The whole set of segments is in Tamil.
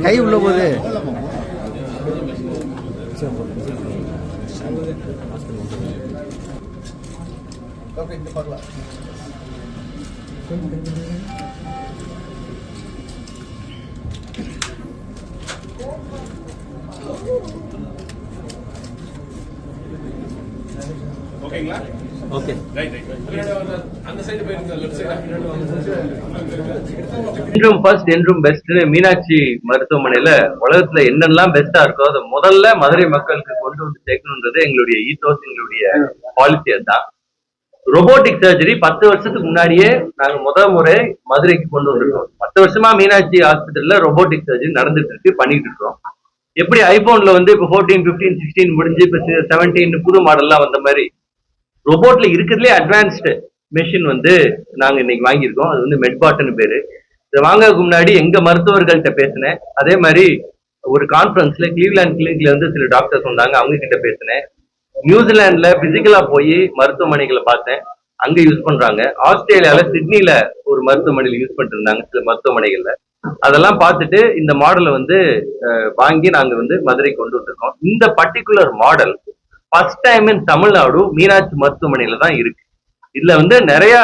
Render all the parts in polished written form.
கை உள்ள போது ஓகேங்களா? ஓகே. என்றும் ஃபர்ஸ்ட் என்றும் பெஸ்ட் மீனாட்சி மருத்துவமனையில உலகத்துல என்னெல்லாம் பெஸ்டா இருக்கோ அதை முதல்ல மதுரை மக்களுக்கு கொண்டு வந்து சேர்க்கணுன்றது எங்களுடைய ஈத்தோஸ், எங்களுடைய பாலிசி. தான் ரொபோட்டிக் சர்ஜரி 10 வருஷத்துக்கு முன்னாடியே நாங்க முறை மதுரைக்கு கொண்டு வந்திருக்கோம். 10 வருஷமா மீனாட்சி ஹாஸ்பிட்டல்ல ரொபோட்டிக் சர்ஜரி நடந்துட்டு இருக்கு, பண்ணிட்டு இருக்கோம். எப்படி ஐபோன்ல வந்து இப்போ 14, 15, 16 முடிஞ்சு இப்போ 17 புது மாடல்லாம் வந்த மாதிரி ரோபோட்ல இருக்கிறதுலே அட்வான்ஸ்டு மெஷின் வந்து நாங்க இன்னைக்கு வாங்கியிருக்கோம். அது வந்து மெட்பாட்னு பேரு. இதை வாங்கறதுக்கு முன்னாடி எங்க மருத்துவர்கள்ட்ட பேசினேன். அதே மாதிரி ஒரு கான்பரன்ஸ்ல கிளீவ்லாண்ட் கிளினிக்ல வந்து சில டாக்டர்ஸ் வந்தாங்க, அவங்க கிட்ட பேசினேன். நியூசிலாந்துல பிசிக்கலா போய் மருத்துவமனைகளை பார்த்தேன், அங்க யூஸ் பண்றாங்க. ஆஸ்திரேலியால சிட்னில ஒரு மருத்துவமனையில யூஸ் பண்ணிட்டு இருந்தாங்க சில மருத்துவமனைகள்ல. அதெல்லாம் பார்த்துட்டு இந்த மாடலை வந்து வாங்கி நாங்க வந்து மதுரை கொண்டு வந்திருக்கோம். இந்த particular model first time in Tamil Nadu Meenakshi மருத்துவமனையில தான் இருக்கு. இதுல வந்து நிறைய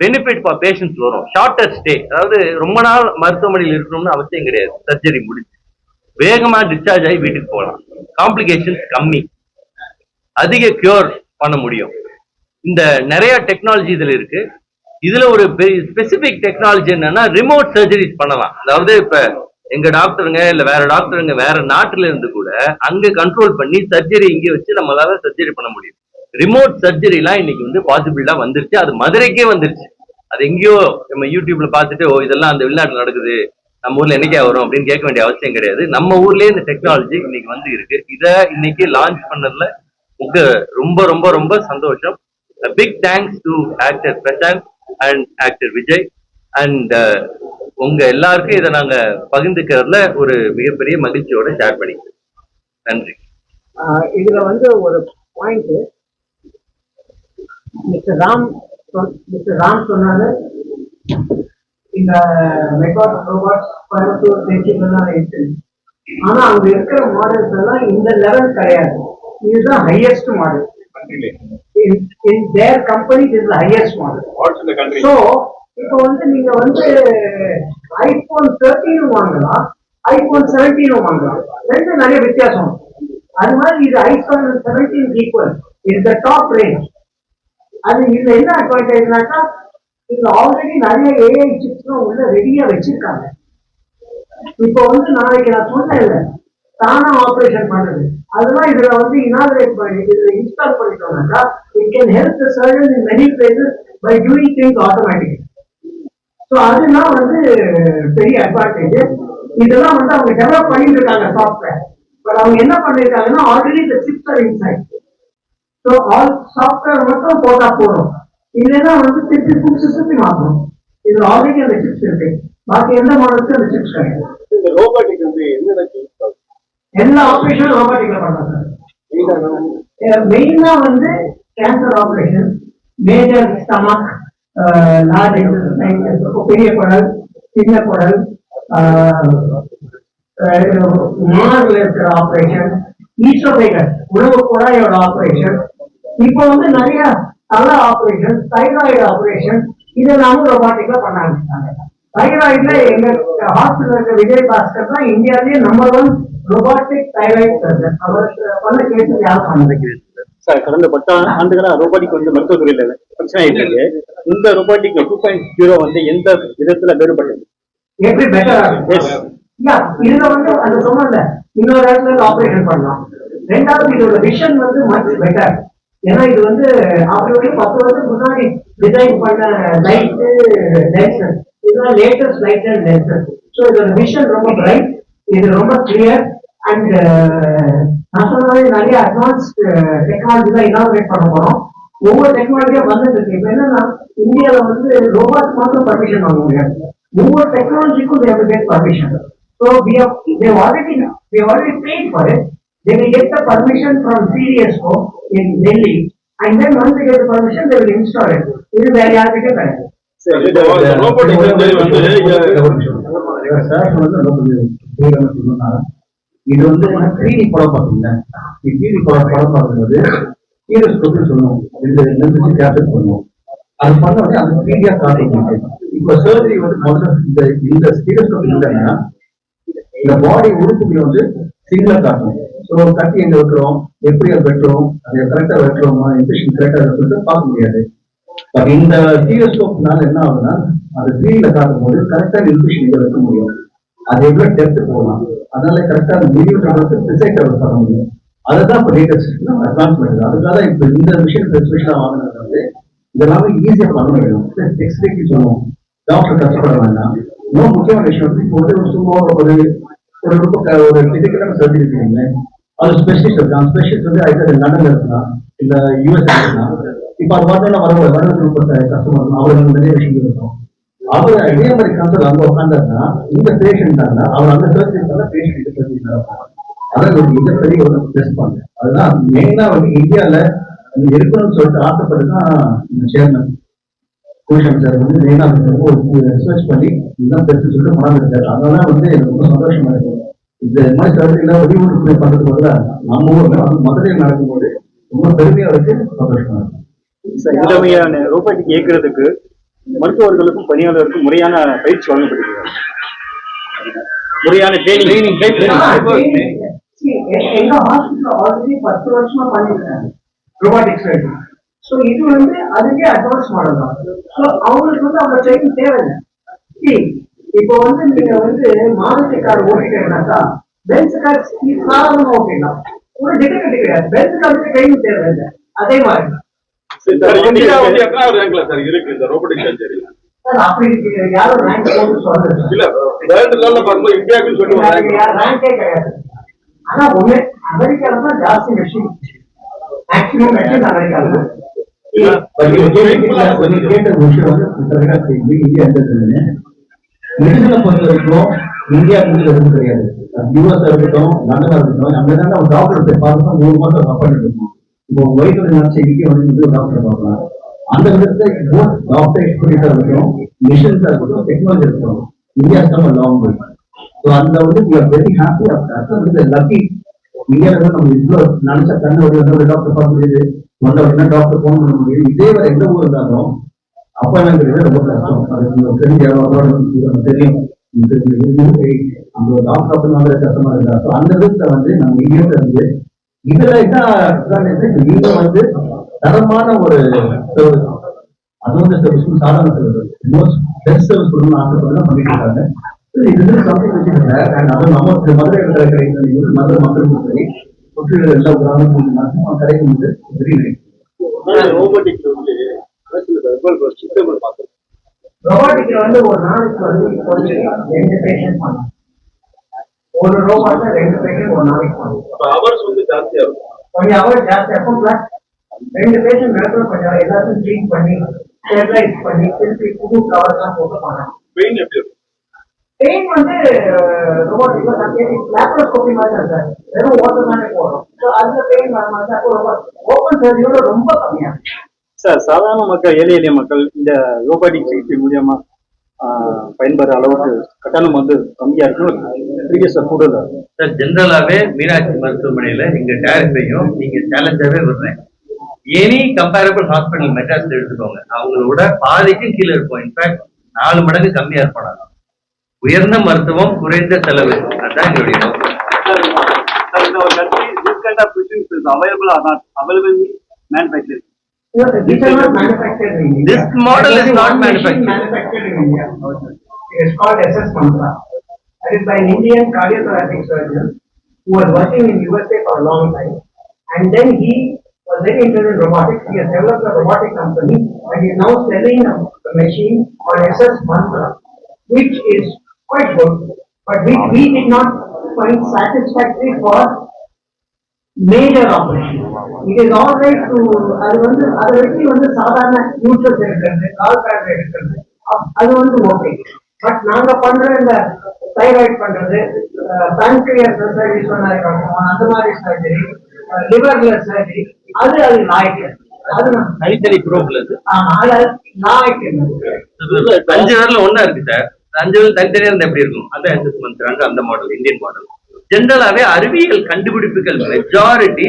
பெனிஃபிட் ஃபார் பேஷண்ட்ஸ் வரும். ஷார்ட்டர் ஸ்டே, அதாவது ரொம்ப நாள் மருத்துவமனையில் இருக்கணும்னு அவசியம் கிடையாது. சர்ஜரி முடிச்சு வேகமா டிஸ்சார்ஜ் ஆகி வீட்டுக்கு போகலாம். காம்ப்ளிகேஷன்ஸ் கம்மி, அதிக கியூர் பண்ண முடியும். இந்த நிறைய டெக்னாலஜி இதுல இருக்கு. இதுல ஒரு ஸ்பெசிபிக் டெக்னாலஜி என்னன்னா ரிமோட் சர்ஜரிஸ் பண்ணலாம். அதாவது இப்ப எங்க டாக்டருங்க இல்ல வேற டாக்டருங்க வேற நாட்டுல இருந்து கூட அங்க கண்ட்ரோல் பண்ணி சர்ஜரி இங்க வச்சு நம்மளால சர்ஜரி பண்ண முடியும். ரிமோட் சர்ஜரி எல்லாம் இன்னைக்கு வந்து பாசிபிளா வந்துருச்சு. அது மதுரைக்கே வந்துருச்சு. அது எங்கேயோ நம்ம யூடியூப்ல பார்த்துட்டு ஓ இதெல்லாம் அந்த வெளிநாட்டுல நடக்குது, நம்ம ஊர்ல என்னைக்கா வரும் அப்படின்னு கேட்க வேண்டிய அவசியம் கிடையாது. நம்ம ஊர்லயே இந்த டெக்னாலஜி இன்னைக்கு வந்து இருக்கு. இத இன்னைக்கு லான்ச் பண்ணதுல ரொம்ப ரொம்ப ரொம்ப சந்தோஷம். Big thanks to actor Prashanth and actor Vijay and உங்க எல்லாருக்கும் இதை நாங்க பகிர்ந்துக்கிறதுல ஒரு மிகப்பெரிய மகிழ்ச்சியோட ஷேர் பண்ணிக்கிறோம். நன்றி. இதுல வந்து ஒரு பாயிண்ட் மிஸ்டர் ராம் சொன்னாரு, இந்த மெட்ராஸ் ரோபாட்ஸ் கோயம்புத்தூர் திருச்சிலாம் இருக்கு. ஆனா அங்க இருக்கிற மாடல்ஸ் எல்லாம் இந்த லெவல் கிடையாது. இதுதான் highest model. In their company this is the highest model. What's in the country? So இப்போ வந்து நீங்க வந்து ஐபோன் 13 வாங்கலாம், ஐபோன் 17 வாங்கலாம். ரெண்டு நிறைய வித்தியாசம். அது மாதிரி இது ஐபோன் 17 ஈக்குவல். இது டாப் ரேஞ்ச். அது இதுல என்ன அட்வான்டேஜ்னாக்கா இதுல ஆல்ரெடி நிறைய ஏஐ சிப்ஸ்லாம் உள்ள ரெடியா வச்சிருக்காங்க. இப்போ வந்து நாளைக்கு நான் சொன்னேன்ல தானா ஆபரேஷன் பண்றது, அதெல்லாம் இதுல வந்து இனாகிரேட் பண்ணி இதுல install பண்ணிட்டோம்னாக்கா it can help the surgeon in many places by doing things automatically. So அதுதான் வந்து பெரிய அட்வான்டேஜ். இதெல்லாம் வந்து அவங்க டெவலப் பண்ணிட்டு இருக்காங்க சாஃப்ட்வேர். பட் அவங்க என்ன பண்ணிருக்காங்கன்னா ஆல்ரெடி இந்த chips are inside. So all software மட்டும் போட்டா போதும். இல்லைன்னா வந்து திருப்பி மாற்றணும். இதுல ஆல்ரெடி அந்த சிப்ஸ் இருக்கு. பாக்கி எந்த மாடலுக்கும் அந்த சிப்ஸ் கிடையாது. இந்த ரோபோட்டிக் வந்து என்னென்ன எல்லா ஆபரேஷனும் ரோபோட்டிக்ல பண்றாங்க. மெயினா வந்து கேன்சர் ஆபரேஷன், மேஜர் ஸ்டமக், பெரிய குடல், சின்ன குடல், மார்ல இருக்கிற ஆபரேஷன், ஈசோபேகஸ் உணவு குழாயோட ஆபரேஷன், இப்போ வந்து நிறைய தல ஆபரேஷன், தைராய்டு ஆபரேஷன், இதெல்லாம் ரோபோட்டிக்ல பண்ண ஆரம்பிச்சாங்க. தைராய்டுல எங்க ஹாஸ்பிட்டல் இருக்க விஜய் பாஸ்கர் தான் இந்தியாவிலேயே நம்பர் 1 ரோபோட்டிக் தைராய்டு சர்ஜன். அவர் பண்ண கேஸ் யாரும் பண்ணது சார். கடந்த 10 ஆண்டுகளா ரோபோட்டிக் வந்து மருத்துவத்துறையில பிரச்சனை ஆயிட்டு இருக்கு. இந்த ரோபோட்டிக் 2.0 வந்து எந்த விதத்துல வேறுபட்டது? எப்படி பெட்டர் இதுல வந்து அந்த சொன்ன இன்னொரு இடத்துல ஆபரேஷன் பண்ணலாம். ரெண்டாவது இதோட விஷன் வந்து மச் பெட்டர். ஏன்னா இது வந்து அவருடைய 10 வருஷத்துக்கு முன்னாடி டிசைன் பண்ண லைட் லென்சஸ், இதுதான் latest light and lenses. So இதோட விஷன் ரொம்ப பிரைட், இது ரொம்ப கிளியர் அண்ட் நான் சொன்ன மாதிரி நிறைய அட்வான்ஸ்ட் டெக்னாலஜி தான் இனாகிரேட் பண்ண போறோம். ஒவ்வொரு டெக்னாலஜியும் வந்துட்டு இருக்கு. இப்ப என்னன்னா இந்தியாவில வந்து ரோபோட் மட்டும் பர்மிஷன் வாங்க முடியாது. ஒவ்வொரு டெக்னாலஜிக்கும் they have to get permission. So we have already paid for it. they will get the permission from CDSO in Delhi, and then once they get the permission, they will install it. இது வேற யார்கிட்ட கிடையாது. ரோபோட்டிக் சர்ஜரி வந்து இது வந்து 3D படம் பார்த்தீங்கன்னா 3D படம் பார்க்கும்போது ஸ்டீரியோஸ்கோப்னு சொல்லுவோம், ரெண்டு கேப்சர் பண்ணுவோம். அது பண்ண உடனே அது 3D காட்டுவோம். இப்போ சர்ஜரி வந்து முதல்ல இந்த ஸ்டீரியோஸ்கோப் இல்லைன்னா இந்த பாடி உறுப்புகளை வந்து சிங்கிளா காட்டும். ஸோ கட்டி எங்க வைக்கிறோம், எப்படி அதை வெட்டுறோம், அதை கரெக்டா வெட்டுறோமா, இன்ஃபெக்ஷன் கரெக்டா சொல்லிட்டு பார்க்க முடியாது. பட் இந்த ஸ்டீரியோஸ்கோப்னால என்ன ஆகுதுன்னா அது 3D காட்டும் போது கரெக்டா இன்ஃபெக்ஷன் இங்க வைக்க முடியும். அது எவ்வளவு டெப்த் போகலாம், அதனால கரெக்டா மில்லிமீட்டர் ப்ரிசைஸ் பண்ண முடியும். அதுதான் இப்போ லேட்டஸ்ட் அட்வான்ஸ்மெண்ட். அதுக்காக இப்போ இந்த விஷயம் ஸ்பெஷலாக வாங்கினது வந்து இதெல்லாமே ஈஸியா பண்ண முடியும். எக்ஸ்ரேக்கு சொல்லுவோம், டாக்டர் கஷ்டப்பட வேண்டாம். இன்னும் முக்கியமான விஷயம் வந்து இப்போ வந்து சும்மா ஒரு பிசிக்கலான சர்ஜரி இருக்கீங்க, அது ஸ்பெஷலிஸ்ட் இருக்கான். ஸ்பெஷலிஸ்ட் வந்து ஐதர் லண்டன்ல இருக்கலாம் இல்ல யூஎஸ் இருக்கலாம். இப்போ அது பார்த்தோம்னா வருடப்பட்ட கஸ்டமர் அவருக்கு நிறைய விஷயங்கள் இருக்கும். அவர் இதே மாதிரி கன்சல்ட் அங்க உட்காந்துருந்தா இந்த பேஷண்ட் தாங்க அவர் அந்த சர்ஜரி பண்ண பேஷண்ட் சர்ஜரி நடப்பாங்க. அதான் ஒரு மிகப்பெரிய ஒரு ப்ளஸ் பாயிண்ட். அதுதான் மெயினா வந்து இந்தியாவில இருக்கணும்னு சொல்லிட்டு ஆசைப்பட்டுதான் இந்த சேர்மன் பூஷன் சார் வந்து மெயினா ரிசர்ச் பண்ணி இதுதான் பெருசு சொல்லிட்டு மறந்துருக்காரு. அதனால வந்து எனக்கு ரொம்ப சந்தோஷமா இருக்கு. இந்த மாதிரி சர்ஜரிலாம் வெளியூருக்கு பண்றது பதில நம்ம ஊர்ல மதுரையில் நடக்கும்போது ரொம்ப பெருமையா இருக்கு, சந்தோஷமா இருக்கு. இந்த ரோபோட்டிக் இயக்குறதுக்கு மருத்துவர்களுக்கும் பணியாளருக்கும் முறையான பயிற்சி வழங்கப்படுகிறது. முறையான ட்ரைனிங் எங்க ஹாஸ்பிட்டல் ஆல்ரெடி 10 வருஷமா பண்ணிருக்காங்க ரோபோட்டிக் சர்ஜரி. ஸோ இது வந்து அதுக்கே அட்வான்ஸ் மாடல் தான். ஸோ அவங்களுக்கு வந்து அவங்க ட்ரைனிங் தேவையில்லை. இப்போ வந்து நீங்க வந்து மாருதி கார் ஓட்டிட்டீங்கன்னாக்கா பென்ஸ் கார் சாதாரணமா ஓட்டிடலாம், ஒரு டிஃபிகல்ட்டி கிடையாது. பென்ஸ் காருக்கு ட்ரைனிங் தேவையில்லை. அதே மாதிரி இந்தியா வந்து எத்தனாவது ரேங்க்ல சார் இருக்கு இந்த ரோபோட்டிக் சர்ஜரி? அப்படி யாரும் ரேங்க் போட்டு சொல்றது இல்ல, வேர்ல்ட் லெவல்ல பார்க்கும்போது இந்தியாவுக்கு சொல்லி ரேங்கே கிடையாது. ஆனா ஒண்ணு அமெரிக்கால தான் ஜாஸ்தி மெஷின், மேக்ஸிமம் மெஷின் அமெரிக்கால. கேட்ட விஷயம் வந்து இந்தியா மெடிசனை பொறுத்த வரைக்கும் இந்தியா எதுவும் கிடையாது. யூஎஸ் இருக்கட்டும், லண்டனா இருக்கட்டும், அங்கதான் ஒரு டாக்டர் போய் பார்த்து 3 மாசம் அப்பாயின்மெண்ட் இருக்கும். இப்போ வயிற்று நினைச்ச இங்கே வந்து டாக்டர் பார்க்கலாம். அந்த விதத்துல டாக்டர் எக்ஸ்பர்டீஸா இருக்கட்டும், மிஷின்ஸா இருக்கட்டும், டெக்னாலஜி இருக்கட்டும், இந்தியா லாங் வே. ஸோ அந்த வந்து we are very happy of that. Lucky இந்தியாவில நம்ம இவ்வளவு நினைச்ச கண்ணு ஒரு டாக்டர் பார்க்க முடியுது, வந்தவங்கன்னா டாக்டர் போன் பண்ண முடியுது. இதே வேற எந்த ஊர் இருந்தாலும் அப்பாயின்மெண்ட் ரொம்ப கஷ்டம். அது தெரிஞ்ச தெரியும் அந்த டாக்டர் வந்து கஷ்டமா இருக்கா. ஸோ அந்த விதத்துல வந்து நம்ம இந்தியாவில இருந்து இதுல நீங்க வந்து தரமான ஒரு சர்வீஸ், அது வந்து சர்வீஸ் சாதாரண சர்வீஸ் பெஸ்ட் சர்வீஸ் கொடுக்கணும்னு ஆசைப்பட்டு பண்ணிட்டு இருக்காங்க. இது அது நமக்கு மதுரை கிடைக்கிறது மதுரை மக்களுக்கும் சரி சுற்றி எல்லா கிராமங்களுக்கும் கிடைக்கும் வெரி நைஸ். ரோபோட்டிக் வந்து ரோபோட்டிக்ல வந்து ஒரு நாளைக்கு வந்து இப்போ 2 பேஷண்ட் பண்ணலாம். ஒரு ரோபோட்ல 2 பேஷண்ட் ஒரு நாளைக்கு பண்ணலாம். ஹவர்ஸ் வந்து ஜாஸ்தியா இருக்கும், கொஞ்சம் ஹவர் ஜாஸ்தியா இருக்கும். பிளஸ் 2 பேஷண்ட் நடக்கிற கொஞ்சம் எல்லாத்தையும் ட்ரீட் பண்ணி ஸ்டெபிலைஸ் பண்ணி திருப்பி புது கவர் தான் போட்டு பண்ணலாம். பெயின் எப்படி இருக்கும்? பெயின் வந்து ரோபோட்டிக்ல லேப்ரோஸ்கோபி மாதிரி தான் சார், வெறும் ஓட்டர் தானே போடுறோம். ஸோ அந்த பெயின் வர மாதிரி தான் ஓப்பன் சர்ஜரியோட ரொம்ப கம்மியா சார். சாதாரண மக்கள், ஏழை எளிய மக்கள் இந்த ரோபோட்டிக் சிகிச்சை மூலியமா பயன்படுற அளவுக்கு கட்டணம் வந்து கம்மியா இருக்கும். கூடுதல் சார் ஜென்ரலாவே மீனாட்சி மருத்துவமனையில எங்க டேரக்டரையும் நீங்க சேலஞ்சாவே விடுறேன். எனி கம்பேரபிள் ஹாஸ்பிட்டல் மெட்ராஸ்ல எடுத்துக்கோங்க, அவங்களோட பாதிக்கும் கீழே இருக்கும். இன்ஃபேக்ட் 4 மடங்கு கம்மியா இருப்பாங்க. உயர்ந்த மருத்துவம், குறைந்த செலவு, அதுதான் எங்களுடைய நோக்கம். These are not manufactured in India. This model is not manufactured. Manufactured in India. It is called SS Mantra. That is by an Indian cardiothoracic surgeon who was working in USA for a long time. And then he was very interested in robotics. He has developed a robotic company and he is now selling a machine called SS Mantra, which is quite good, but which we did not find satisfactory for major operation. It is all right to அது வந்து சாதாரண நியூட்ரல்ஸ் எடுக்கிறது, கால் பேட் எடுக்கிறது, அது வந்து ஓகே. பட் நாங்க பண்ற இந்த தைராய்ட் பண்றது, பேன்கிரியஸ் சர்ஜரி சொன்னாங்க, அந்த மாதிரி சர்ஜரி, லிவர்ல சர்ஜரி, அது லாய்க்கு. அது தனித்தனி குரூப்ல இருக்கு. அது லாய்க்கு. 5 பேர்ல ஒண்ணா இருக்கு சார். 5 பேர் தனித்தனியா இருந்தா எப்படி இருக்கும்? அதான் அசஸ்மெண்ட் அந்த மாடல், இந்தியன் மாடல். ஜென்ரலாவே அறிவியல் கண்டுபிடிப்புகள் மெஜாரிட்டி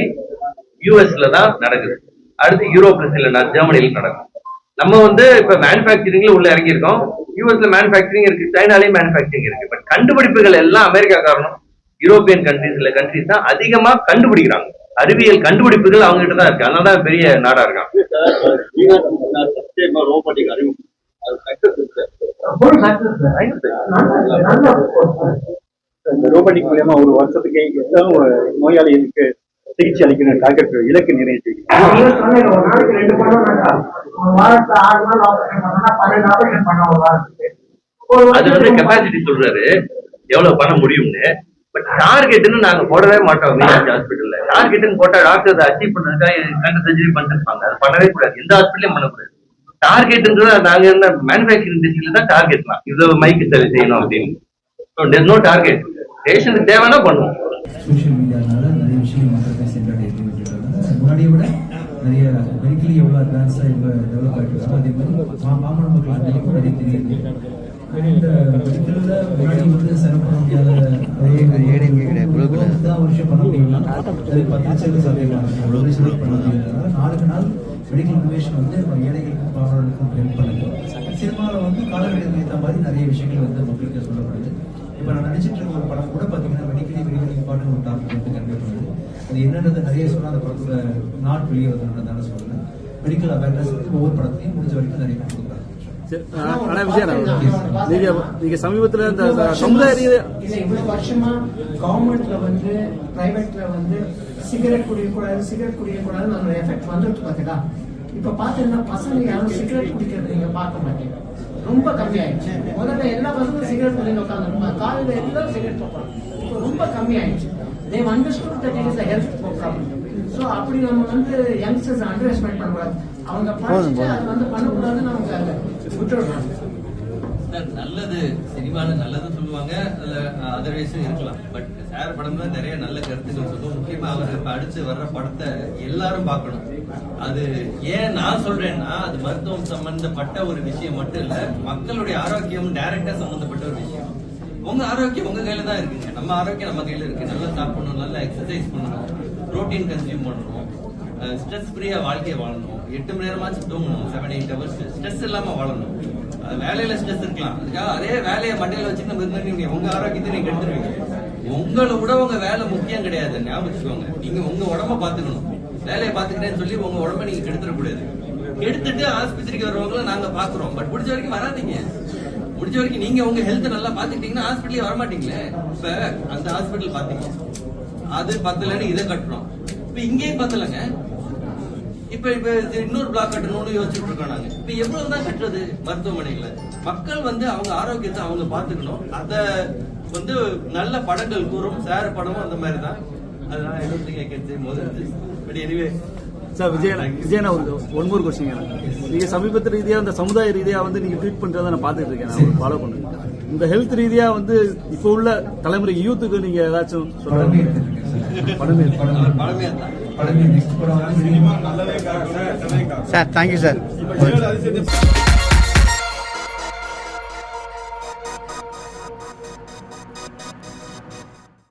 யூஎஸ்ல தான் நடக்குது. அடுத்து யூரோப்ல சில ஜெர்மனில நடக்கும். நம்ம வந்து இப்ப மேனுபேக்சரிங்ல உள்ள இறங்கியிருக்கோம். யூஎஸ்ல மேனுபேக்சரிங் இருக்கு, சைனாலையும் மேனுபேக்சரிங் இருக்கு. பட் கண்டுபிடிப்புகள் எல்லாம் அமெரிக்கா காரணம், யூரோப்பியன் கண்ட்ரீஸ்ல கண்ட்ரீஸ் தான் அதிகமா கண்டுபிடிக்கிறாங்க. அறிவியல் கண்டுபிடிப்புகள் அவங்க கிட்ட தான் இருக்கு. அதனாலதான் பெரிய நாடா இருக்காங்க. ரோபோட்டிக் அறிமுகம் அது சக்சஸ் இருக்கு. இந்த ரோபோட்டிக் மூலியமா ஒரு வருஷத்துக்கு எத்தனை நோயாளிகளுக்கு சிகிச்சை அளிக்கணும் டாக்டர் இலக்கு நிர்ணயிச்சிருக்கீங்க? ஒரு நாளைக்கு 2 பண்ணோம்னாக்கா ஒரு வாரத்துல 6 நாள் ஆபரேஷன் பண்ணோம்னா 12 ஆபரேஷன் பண்ண ஒரு வாரத்துக்கு. அது வந்து கெப்பாசிட்டி சொல்றாரு எவ்வளவு பண்ண முடியும்னு. பட் டார்கெட்னு நாங்க போடவே மாட்டோம். மீனாட்சி ஹாஸ்பிட்டல்ல டார்கெட்னு போட்டா டாக்டர் அச்சீவ் பண்றதுக்காக சர்ஜரி பண்ணிட்டு இருப்பாங்க. அது பண்ணவே கூடாது, எந்த ஹாஸ்பிட்டலையும் பண்ணக்கூடாது. டார்கெட்ன்றது நாங்க என்ன மேனுபேக்சரிங் டிஸ்ட்ரிக்ட்ல தான் டார்கெட்லாம் இவ்வளவு மைக்கு சரி செய்யணும் அப்படின்னு. நோ டார்கெட், பேஷண்ட் தேவைன்னா பண்ணுவோம். சோஷியல் மீடியானால நிறைய விஷயங்கள் மக்களுக்கு சென்றடையுது. முன்னாடியை விட நிறைய மெடிக்கலி எவ்வளோ அட்வான்ஸாக இப்போ டெவலப் ஆகிட்டு இருக்கோ அதே மாதிரி பாமர மக்களுக்கு நிறைய தெரியுது. இந்த மெடிக்கலில் முன்னாடி வந்து சிறப்பு முடியாத ஒரு விஷயம் பண்ண முடியும்னா அது 10 லட்சம் சாத்தியமாக அவ்வளோ விஷயம் பண்ண முடியாது. நாளுக்கு நாள் மெடிக்கல் இன்ஃபர்மேஷன் வந்து நம்ம ஏழைகளுக்கும் பாமரர்களுக்கும் ஹெல்ப் பண்ணுது. சினிமாவில் வந்து காலகட்டத்துக்கு ஏற்ற மாதிரி நிறைய விஷயங்கள் வந்து மக்களுக்கு சொல்லப்படுது. இப்போ நான் நினைச்சிட்டு இருக்க ஒரு படம் கூட பார்த்தீங்கன்னா மெடிக்கலி இம்பார்ட்டன் ஒரு டாபிக் வந்து கன்வே பண்ணுது. அது என்னன்றது நிறைய சொன்னால் அந்த படத்துல நாட் வெளியே வந்ததுனால சொல்றேன். மெடிக்கல் அவேர்னஸ் ஒவ்வொரு படத்தையும் முடிஞ்ச வரைக்கும் நிறைய கொடுக்குறாங்க. ஆனா விஜயன் நீங்க சமீபத்துல இந்த சமுதாய இவ்வளவு வருஷமா கவர்மெண்ட்ல வந்து பிரைவேட்ல வந்து சிகரெட் குடிக்கக்கூடாது நம்ம எஃபெக்ட் வந்துட்டு பாத்தீங்களா? இப்ப பாத்தீங்கன்னா பசங்க யாரும் சிகரெட் குடிக்கிறது நீங்க பார்க்க மாட்டீங்க, ரொம்ப கம்மியாயிடுச்சு. முதல்ல எல்லா பசங்களும் சிகரெட் குடிக்க உட்காந்துருப்பாங்க, காலையில எல்லாரும் சிகரெட் போப்பாங்க. இப்போ ரொம்ப கம்மியாயிடுச்சு. They understood that it is a health problem. So அப்படி நம்ம வந்து யங்ஸ்டர்ஸ் அண்டர் எஸ்டிமேட் பண்ணக்கூடாது. அவங்க படிச்சுட்டு அது வந்து பண்ணக்கூடாதுன்னு அவங்க விட்டுடுறாங்க. நல்லது சினிமால நல்லது சொல்லுவாங்க, அதுல அதர்வைஸ் இருக்கலாம். பட் சார் படம்ல நிறைய நல்ல கருத்துக்கள் சொல்லுவோம். முக்கியமா அவர் இப்ப அடுத்து வர்ற படத்தை எல்லாரும் பார்க்கணும். அது ஏன் நான் சொல்றேன்னா, அது மருத்துவம் சம்பந்தப்பட்ட ஒரு விஷயம் மட்டும் இல்ல, மக்களுடைய ஆரோக்கியம் டைரக்டா சம்பந்தப்பட்ட ஒரு விஷயம். உங்க ஆரோக்கியம் உங்க கையில தான் இருக்குங்க. நம்ம ஆரோக்கியம் நம்ம கையில இருக்கு. நல்லா சாப்பிடணும், நல்லா எக்ஸசைஸ் பண்ணணும், புரோட்டீன் கன்சியூம் பண்ணணும், ஸ்ட்ரெஸ் ஃப்ரீயா வாழ்க்கையை வாழணும், 8 மணி நேரமாச்சும் தூங்கணும், 7-8 ஹவர்ஸ் ஸ்ட்ரெஸ் இல்லாம வாழணும். வேலையில ஸ்ட்ரெஸ் இருக்கலாம், அதுக்காக அதே வேலையை மண்டையில வச்சு நம்ம இருந்தீங்க உங்க ஆரோக்கியத்தை நீங்க எடுத்துருவீங்க. உங்களை விட உங்க வேலை முக்கியம் கிடையாது, ஞாபகம் வச்சுக்கோங்க. நீங்க உங்க உடம்ப பாத்துக்கணும். வேலையை பாத்துக்கிட்டேன்னு சொல்லி உங்க உடம்ப நீங்க கெடுத்துடக்கூடாது. எடுத்துட்டு ஆஸ்பத்திரிக்கு வர்றவங்கள நாங்க பாக்குறோம். பட் முடிஞ்ச வரைக்கும் வராதீங்க. முடிஞ்ச வரைக்கும் நீங்க உங்க ஹெல்த் நல்லா பாத்துக்கிட்டீங்கன்னா ஹாஸ்பிட்டலே வரமாட்டீங்களே. இப்ப அந்த ஹாஸ்பிட்டல் பாத்தீங்க, அது பத்தலன்னு இதை கட்டுறோம். இப்ப இங்கேயும் பத்தலங்க. இப்ப இன்னொரு பிளாக் கட்டணும்னு யோசிச்சுட்டு இருக்கோம் நாங்க. இப்ப எவ்வளவுதான் கட்டுறது மருத்துவமனைகளை? மக்கள் வந்து அவங்க ஆரோக்கியத்தை அவங்க பாத்துக்கணும். அத வந்து நல்ல படங்கள் கூறும். சார் படமும் அந்த மாதிரி தான். அதனால எனிவே சார் விஜயனா ஒன் மோர் கொஸ்டின். நீங்க சமீபத்து ரீதியா இந்த சமுதாய ரீதியா வந்து நீங்க ட்ரீட் பண்றதை நான் பாத்துட்டு இருக்கேன், நான் ஃபாலோ பண்ணுவேன். இந்த ஹெல்த் ரீதியா வந்து இப்ப உள்ள தலைமுறை யூத்துக்கு நீங்க ஏதாச்சும் படமே சார்? Thank you sir.